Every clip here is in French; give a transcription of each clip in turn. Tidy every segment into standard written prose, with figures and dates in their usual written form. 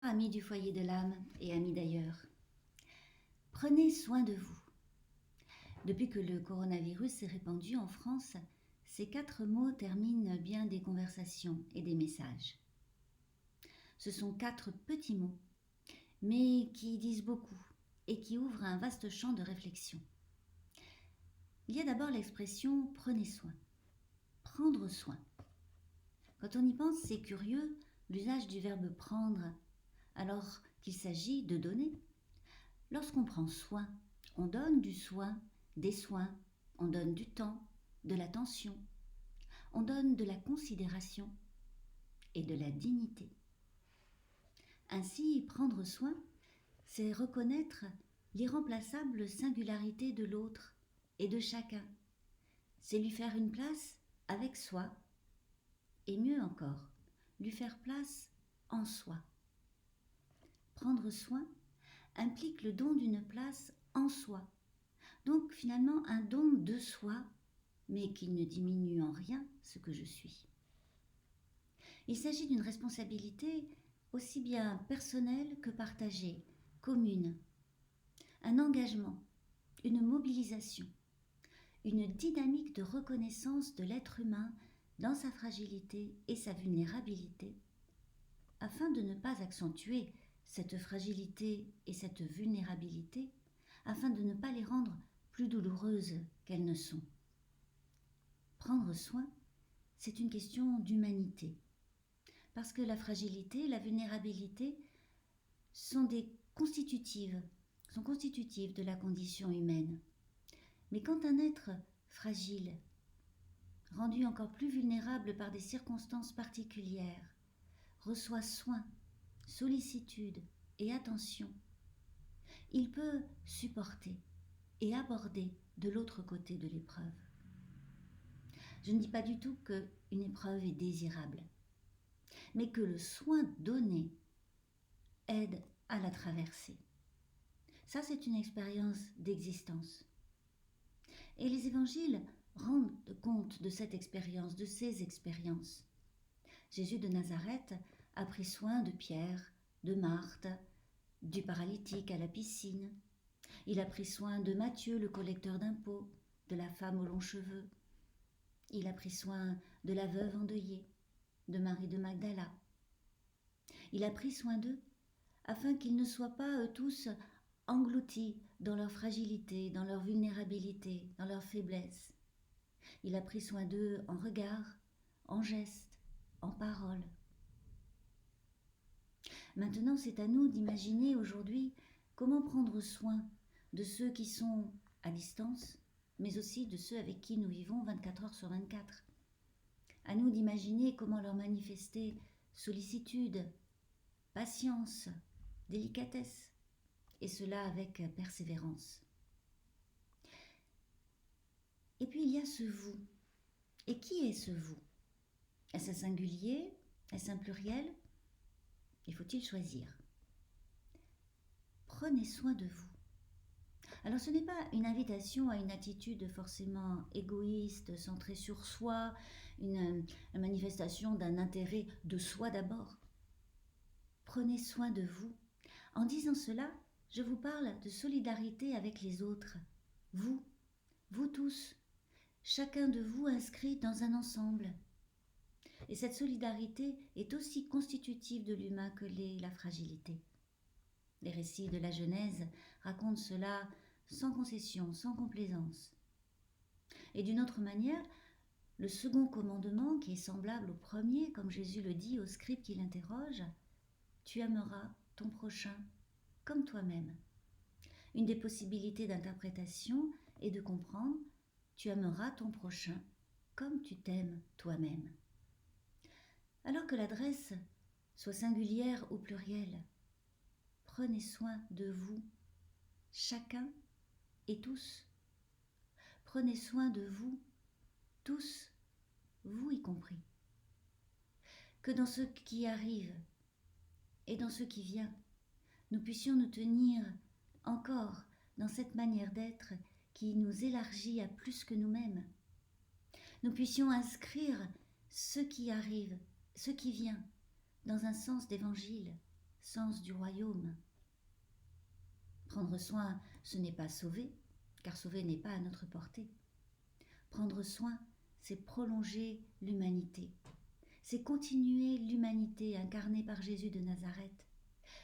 Amis du foyer de l'âme et amis d'ailleurs, prenez soin de vous. Depuis que le coronavirus s'est répandu en France, ces 4 mots terminent bien des conversations et des messages. Ce sont 4 petits mots, mais qui disent beaucoup et qui ouvrent un vaste champ de réflexion. Il y a d'abord l'expression « prenez soin », prendre soin. Quand on y pense, c'est curieux, l'usage du verbe « prendre », alors qu'il s'agit de donner. Lorsqu'on prend soin, on donne du soin, des soins, on donne du temps, de l'attention, on donne de la considération et de la dignité. Ainsi, prendre soin, c'est reconnaître l'irremplaçable singularité de l'autre et de chacun. C'est lui faire une place avec soi, et mieux encore, lui faire place en soi. Prendre soin implique le don d'une place en soi, donc finalement un don de soi, mais qui ne diminue en rien ce que je suis. Il s'agit d'une responsabilité aussi bien personnelle que partagée, commune, un engagement, une mobilisation, une dynamique de reconnaissance de l'être humain dans sa fragilité et sa vulnérabilité, afin de ne pas accentuer cette fragilité et cette vulnérabilité, afin de ne pas les rendre plus douloureuses qu'elles ne sont. Prendre soin, c'est une question d'humanité, parce que la fragilité, la vulnérabilité sont constitutives de la condition humaine. Mais quand un être fragile, rendu encore plus vulnérable par des circonstances particulières, reçoit soin, sollicitude et attention, il peut supporter et aborder de l'autre côté de l'épreuve. Je ne dis pas du tout qu'une épreuve est désirable, mais que le soin donné aide à la traverser. Ça, c'est une expérience d'existence. Et les évangiles rendent compte de cette expérience, de ces expériences. Jésus de Nazareth a pris soin de Pierre, de Marthe, du paralytique à la piscine. Il a pris soin de Matthieu, le collecteur d'impôts, de la femme aux longs cheveux. Il a pris soin de la veuve endeuillée, de Marie de Magdala. Il a pris soin d'eux afin qu'ils ne soient pas eux tous engloutis dans leur fragilité, dans leur vulnérabilité, dans leur faiblesse. Il a pris soin d'eux en regard, en geste, en parole. Maintenant, c'est à nous d'imaginer aujourd'hui comment prendre soin de ceux qui sont à distance, mais aussi de ceux avec qui nous vivons 24 heures sur 24. À nous d'imaginer comment leur manifester sollicitude, patience, délicatesse, et cela avec persévérance. Et puis il y a ce vous. Et qui est ce vous? Est-ce un singulier? Est-ce un pluriel? Il faut-il choisir? Prenez soin de vous. Alors ce n'est pas une invitation à une attitude forcément égoïste, centrée sur soi, une manifestation d'un intérêt de soi d'abord. Prenez soin de vous. En disant cela, je vous parle de solidarité avec les autres. Vous tous, chacun de vous inscrit dans un ensemble. Et cette solidarité est aussi constitutive de l'humain que l'est la fragilité. Les récits de la Genèse racontent cela sans concession, sans complaisance. Et d'une autre manière, le second commandement, qui est semblable au premier, comme Jésus le dit au scribe qui l'interroge, « Tu aimeras ton prochain comme toi-même ». Une des possibilités d'interprétation est de comprendre « Tu aimeras ton prochain comme tu t'aimes toi-même ». Alors que l'adresse soit singulière ou plurielle, prenez soin de vous, chacun et tous. Prenez soin de vous, tous, vous y compris. Que dans ce qui arrive et dans ce qui vient, nous puissions nous tenir encore dans cette manière d'être qui nous élargit à plus que nous-mêmes. Nous puissions inscrire ce qui arrive, ce qui vient, dans un sens d'évangile, sens du royaume. Prendre soin, ce n'est pas sauver, car sauver n'est pas à notre portée. Prendre soin, c'est prolonger l'humanité. C'est continuer l'humanité incarnée par Jésus de Nazareth.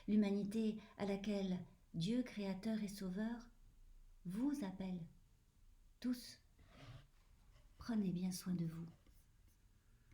L'humanité à laquelle Dieu, Créateur et Sauveur, vous appelle. Tous, prenez bien soin de vous.